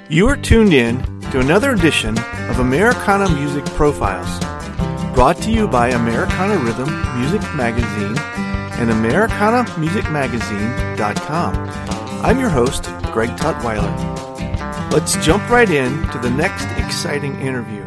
You are tuned in to another edition of Americana Music Profiles, brought to you by Americana Rhythm Music Magazine and AmericanaMusicMagazine.com. I'm your host, Greg Tutwiler. Let's jump right in to the next exciting interview.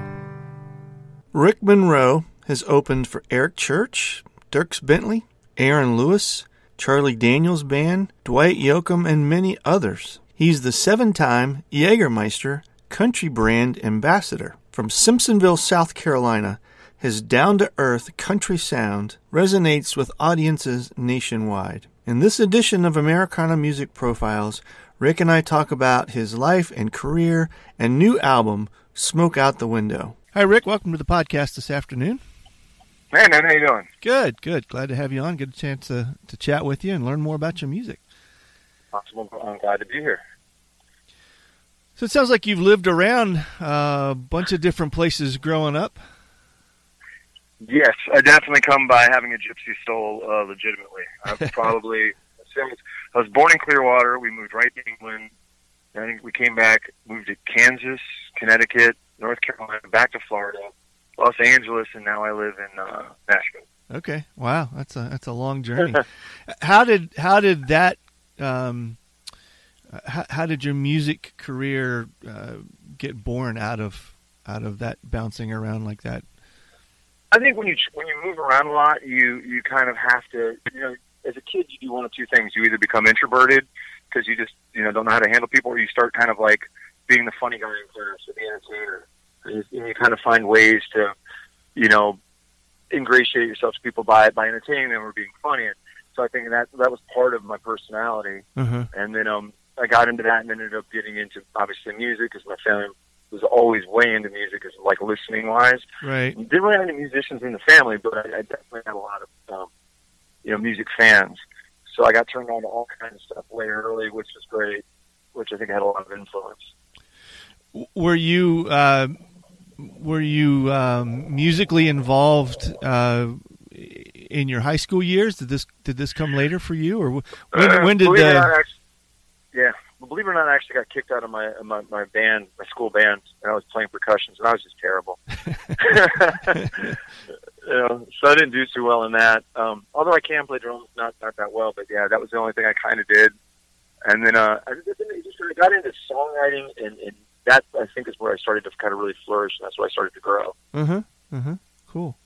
Rick Monroe has opened for Eric Church, Dierks Bentley, Aaron Lewis, Charlie Daniels Band, Dwight Yoakam, and many others. He's the 7-time Jägermeister Country Brand Ambassador. From Simpsonville, South Carolina, his down-to-earth country sound resonates with audiences nationwide. In this edition of Americana Music Profiles, Rick and I talk about his life and career and new album, Smoke Out the Window. Hi, Rick. Welcome to the podcast this afternoon. Hey, man. How you doing? Good. Glad to have you on. Get a chance to chat with you and learn more about your music. Awesome. I'm glad to be here. So it sounds like you've lived around a bunch of different places growing up. Yes, I definitely come by having a gypsy soul legitimately. I was born in Clearwater. We moved right to England. I think we came back, moved to Kansas, Connecticut, North Carolina, back to Florida, Los Angeles, and now I live in Nashville. Okay, wow, that's a long journey. How did that? How did your music career get born out of that bouncing around like that? I think when you move around a lot, you kind of have to, as a kid, you do one of two things. You either become introverted because you just, don't know how to handle people, or you start kind of like being the funny guy in class or the entertainer. And you kind of find ways to, ingratiate yourself to people by entertaining them or being funny. And so I think that was part of my personality. Uh-huh. And then I got into that and ended up getting into, obviously, music because my family was always way into music, as like listening-wise. Right. Didn't really have any musicians in the family, but I definitely had a lot of, music fans. So I got turned on to all kinds of stuff way early, which was great, which I think had a lot of influence. Were you musically involved in your high school years? Did this come later for you, or when did the? Yeah, believe it or not, I actually got kicked out of my band, my school band, and I was playing percussion, and I was just terrible. So I didn't do too well in that. Although I can play drums, not that well, but yeah, that was the only thing I kind of did. And then I got into songwriting, and that, I think, is where I started to kind of really flourish, and that's where I started to grow. Cool.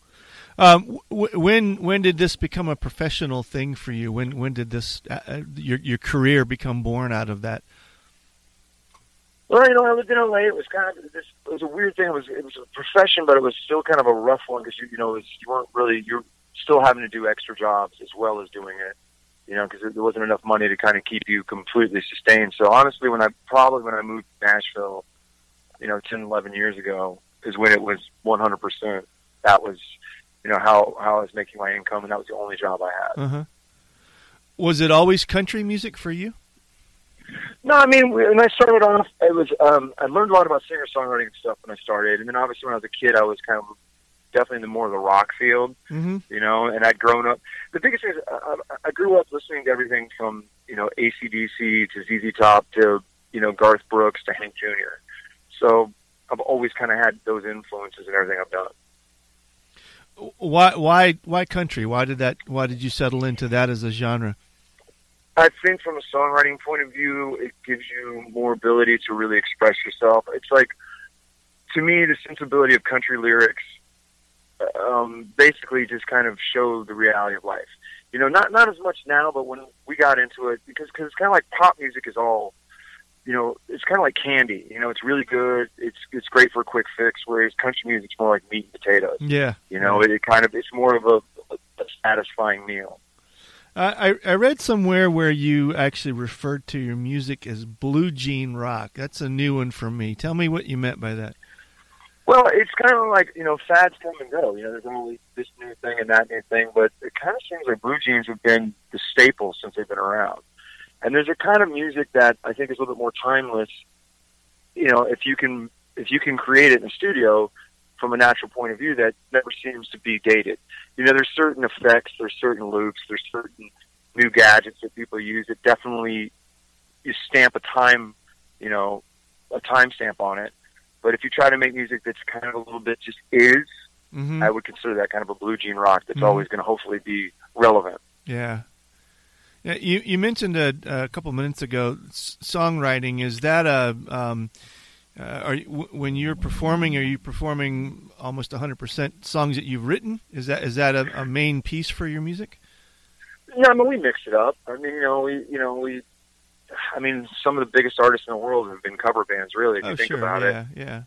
When did this become a professional thing for you? When did this your career become born out of that? Well, I lived in LA. It was kind of it was a weird thing. It was a profession, but it was still kind of a rough one because you're still having to do extra jobs as well as doing it. Because there wasn't enough money to kind of keep you completely sustained. So honestly, when I moved to Nashville, 10, 11 years ago, is when it was 100%. That was, how I was making my income, and that was the only job I had. Uh-huh. Was it always country music for you? No, I mean, when I started off, it was, I learned a lot about singer-songwriting and stuff when I started. And then obviously when I was a kid, I was kind of definitely in the more of the rock field, and I'd grown up. The biggest thing is I grew up listening to everything from, AC/DC to ZZ Top to, Garth Brooks to Hank Jr. So I've always kind of had those influences in everything I've done. Why country? Why did you settle into that as a genre? I think from a songwriting point of view, it gives you more ability to really express yourself. It's like, to me, the sensibility of country lyrics basically just kind of show the reality of life. Not as much now, but when we got into it, because it's kind of like pop music is all, it's kind of like candy. It's really good. It's great for a quick fix, whereas country music's more like meat and potatoes. Yeah. It's more of a satisfying meal. I read somewhere where you actually referred to your music as blue jean rock. That's a new one for me. Tell me what you meant by that. Well, it's kind of like, fads come and go. There's always this new thing and that new thing, but it kind of seems like blue jeans have been the staple since they've been around. And there's a kind of music that I think is a little bit more timeless. If you can create it in the studio from a natural point of view, that never seems to be dated. There's certain effects, there's certain loops, there's certain new gadgets that people use that definitely you stamp a time, a timestamp on it. But if you try to make music that's kind of a little bit just is, I would consider that kind of a blue jean rock that's always going to hopefully be relevant. Yeah. Yeah, you mentioned a couple minutes ago songwriting. Is that when you're performing? Are you performing almost 100% songs that you've written? Is that a main piece for your music? No, I mean we mix it up. I mean some of the biggest artists in the world have been cover bands. Really, if you think about it. Yeah.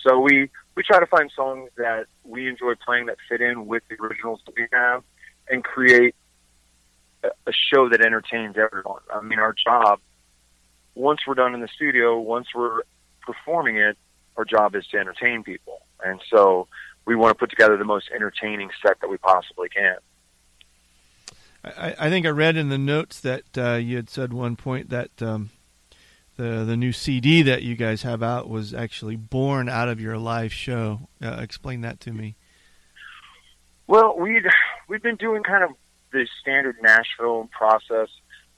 So we try to find songs that we enjoy playing that fit in with the originals that we have, and create a show that entertains everyone. I mean, our job, once we're done in the studio, once we're performing it, our job is to entertain people. And so we want to put together the most entertaining set that we possibly can. I think I read in the notes that you had said one point that the new CD that you guys have out was actually born out of your live show. Explain that to me. Well, we've been doing kind of the standard Nashville process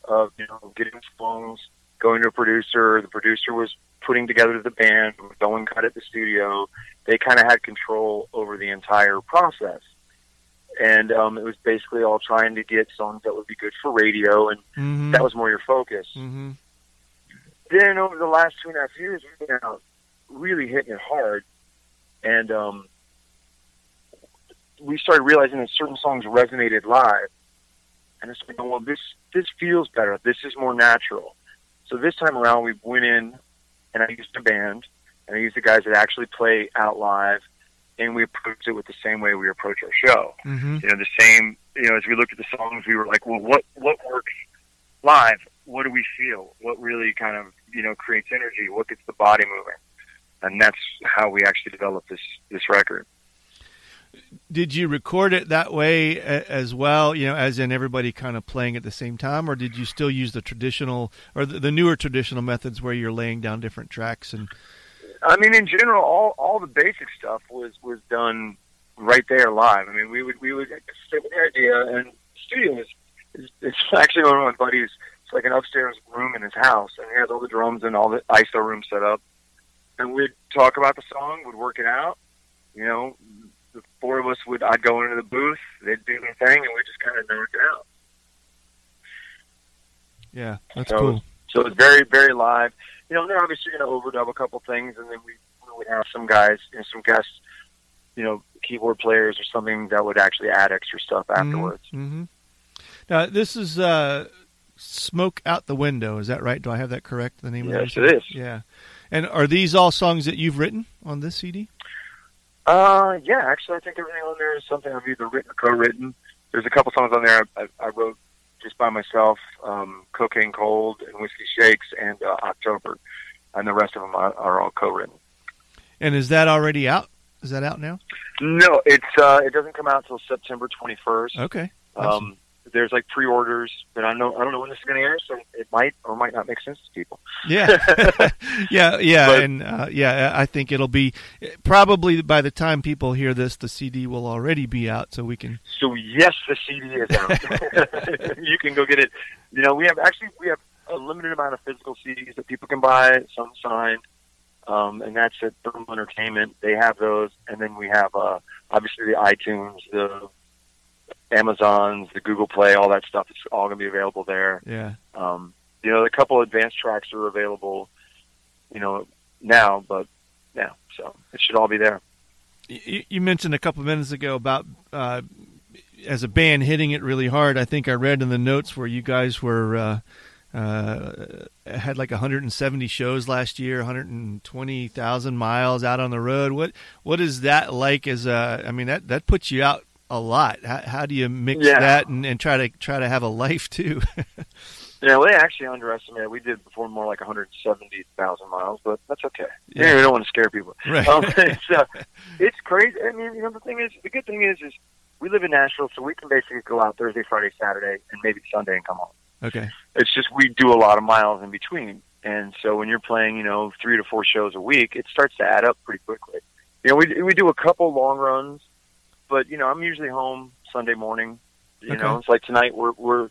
of getting songs, going to a producer. The producer was putting together the band, going cut at the studio. They kind of had control over the entire process, and it was basically all trying to get songs that would be good for radio, and that was more your focus. Then over the last 2.5 years, we've been out really hitting it hard, and we started realizing that certain songs resonated live. And it's like, well, this feels better. This is more natural. So this time around, we went in, and I used a band, and I used the guys that actually play out live, and we approached it with the same way we approach our show. The same, as we looked at the songs, we were like, well, what works live? What do we feel? What really kind of, creates energy? What gets the body moving? And that's how we actually developed this record. Did you record it that way as well, as in everybody kind of playing at the same time, or did you still use the traditional or the newer traditional methods where you're laying down different tracks? And I mean, in general, all the basic stuff was done right there live. I mean, we would sit with the idea, and the studio it's actually one of my buddies. It's like an upstairs room in his house, and he has all the drums and all the ISO room set up. And we'd talk about the song, would work it out, The four of us I'd go into the booth, they'd do their thing, and we'd just kind of knock it out. Yeah, that's cool. So it's very, very live. They're obviously going to overdub a couple things, and then we would have some guys, some guests, keyboard players or something that would actually add extra stuff afterwards. Now, this is Smoke Out the Window. Is that right? Do I have that correct, the name of it? Yes, it is. Yeah. And are these all songs that you've written on this CD? Yeah, actually, I think everything on there is something I've either written or co-written. There's a couple songs on there I wrote just by myself, Cocaine Cold and Whiskey Shakes and October, and the rest of them are all co-written. And is that already out? Is that out now? No, it doesn't come out until September 21st. Okay. There's like pre-orders, but I don't know when this is going to air, so it might or might not make sense to people. Yeah, I think it'll be probably by the time people hear this, the CD will already be out, so we can. So yes, the CD is out. You can go get it. We have a limited amount of physical CDs that people can buy, some signed, and that's at Thermal Entertainment. They have those, and then we have obviously the iTunes, the Amazon's, the Google Play, all that stuff. It's all going to be available there. Yeah. A couple advanced tracks are available, now, but yeah, so it should all be there. You mentioned a couple of minutes ago about as a band hitting it really hard. I think I read in the notes where you guys were had like 170 shows last year, 120,000 miles out on the road. What is that like? That puts you out a lot. How do you mix that and try to have a life too? Yeah, we actually underestimated. We did perform more like 170,000 miles, but that's okay. Yeah. We don't want to scare people. Right. It's crazy. I mean, the good thing is we live in Nashville, so we can basically go out Thursday, Friday, Saturday, and maybe Sunday and come home. Okay. It's just we do a lot of miles in between, and so when you're playing, 3 to 4 shows a week, it starts to add up pretty quickly. We do a couple long runs. But I'm usually home Sunday morning. It's like tonight we're going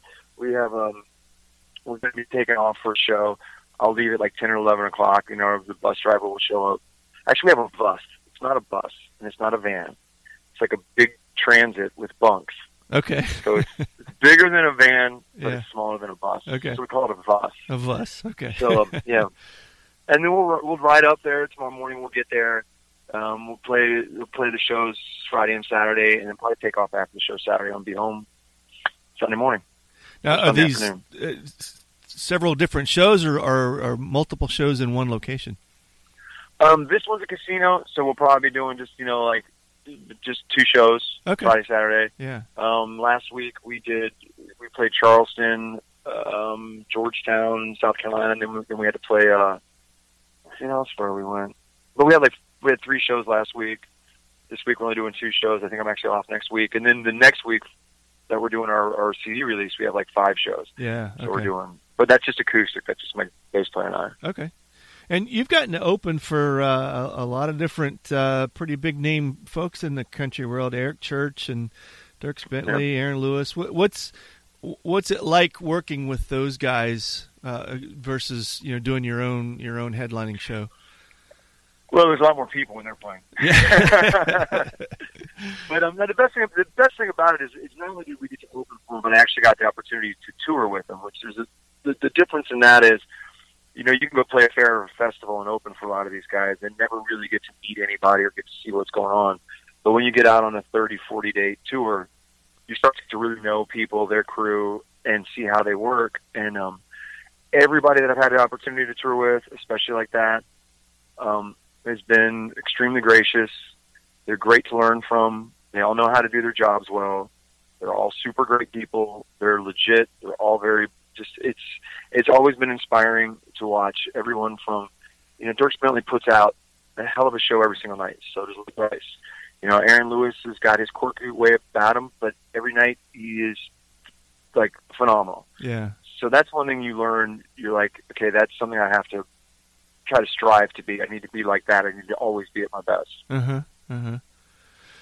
to be taking off for a show. I'll leave at like 10 or 11 o'clock. You know, the bus driver will show up. Actually, we have a bus. It's not a bus, and it's not a van. It's like a big transit with bunks. Okay. So it's bigger than a van, but Yeah. it's smaller than a bus. Okay. So we call it a bus. A bus. Okay. So yeah, and then we'll ride up there tomorrow morning. We'll get there. We'll play the shows Friday and Saturday, and then probably take off after the show Saturday and be home Sunday morning. Now, are Sunday these several different shows or multiple shows in one location? This one's a casino, so we'll probably be doing just two shows, Okay. Friday, Saturday. Yeah. Last week we played Charleston, Georgetown, South Carolina, and then we had to play. What else where we went? But we had 3 shows last week. This week we're only doing 2 shows. I think I'm actually off next week, and then the next week that we're doing our CD release, we have like 5 shows. Yeah. So we're doing, but that's just acoustic. That's just my bass player and I. Okay. And you've gotten to open for a lot of different pretty big name folks in the country world, Eric Church and Dierks Bentley, Aaron Lewis. What's it like working with those guys versus doing your own headlining show? Well, there's a lot more people when they're playing. Yeah. But the best thing about it is not only did we get to open for them, but I actually got the opportunity to tour with them. Which the difference in that is, you can go play a fair or a festival and open for a lot of these guys and never really get to meet anybody or get to see what's going on. But when you get out on a 30, 40-day tour, you start to really know people, their crew, and see how they work. And everybody that I've had the opportunity to tour with, especially like that, has been extremely gracious. They're great to learn from. They all know how to do their jobs well. They're all super great people. They're legit. They're all very it's always been inspiring to watch everyone from, Dierks Bentley puts out a hell of a show every single night. So does Lee Price. Aaron Lewis has got his quirky way about him, but every night he is like phenomenal. Yeah. So that's one thing you learn. You're like, okay, that's something I have to try to strive to be. I need to be like that. I need to always be at my best. Uh-huh. Uh-huh.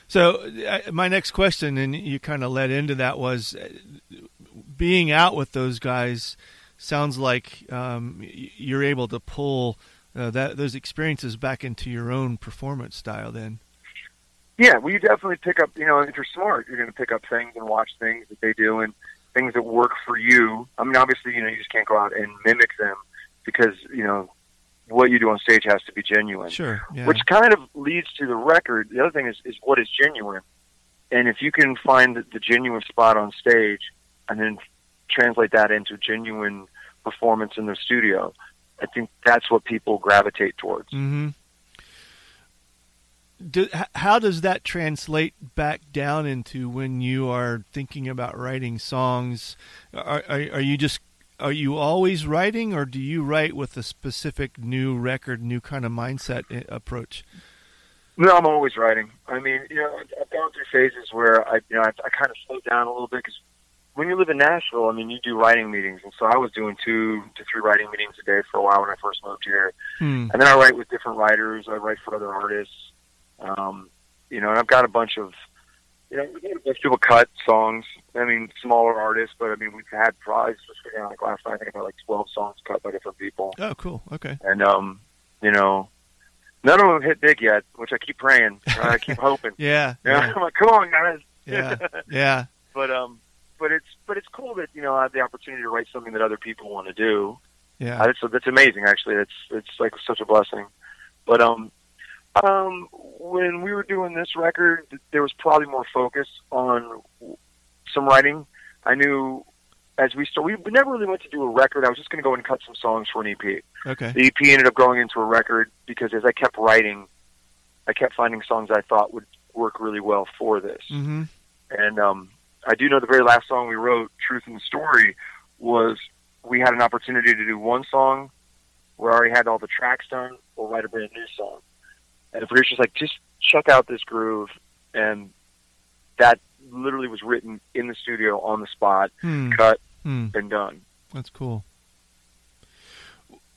So my next question, and you kind of led into that, was being out with those guys sounds like you're able to pull those experiences back into your own performance style then. Yeah, well, you definitely pick up, if you're smart, you're going to pick up things and watch things that they do and things that work for you. I mean, obviously, you just can't go out and mimic them because, what you do on stage has to be genuine. Sure. Yeah. Which kind of leads to the record. The other thing is what is genuine. And if you can find the genuine spot on stage and then translate that into genuine performance in the studio, I think that's what people gravitate towards. Mm-hmm. How does that translate back down into when you are thinking about writing songs? Are you always writing, or do you write with a specific new record, new kind of mindset approach? No, I'm always writing. I mean, I've gone through phases where I kind of slowed down a little bit because when you live in Nashville, I mean, you do writing meetings, and so I was doing 2 to 3 writing meetings a day for a while when I first moved here. And then I write with different writers. I write for other artists. And I've got a bunch of, people cut songs. I mean, smaller artists, but I mean, we've had prizes. Like last night, I think I had like 12 songs cut by different people. Oh, cool. Okay. And none of them hit big yet, which I keep praying. I keep hoping. Yeah. I'm like, come on, guys. Yeah. Yeah. But it's cool that I have the opportunity to write something that other people want to do. Yeah. That's amazing. Actually, it's like such a blessing. But when we were doing this record, there was probably more focus on some writing. I knew as we never really went to do a record. I was just going to go and cut some songs for an EP. Okay. The EP ended up growing into a record because as I kept writing, I kept finding songs I thought would work really well for this. Mm-hmm. And I do know the very last song we wrote, Truth in the Story, was we had an opportunity to do one song where I already had all the tracks done or write a brand new song. And the producer's like, just check out this groove. And that literally was written in the studio on the spot, cut, and done. That's cool.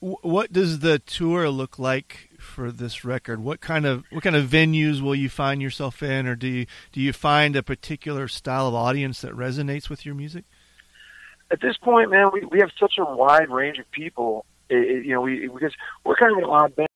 What does the tour look like for this record? What kind of venues will you find yourself in, or do you find a particular style of audience that resonates with your music? At this point, man, we have such a wide range of people You know, because we're kind of an odd band.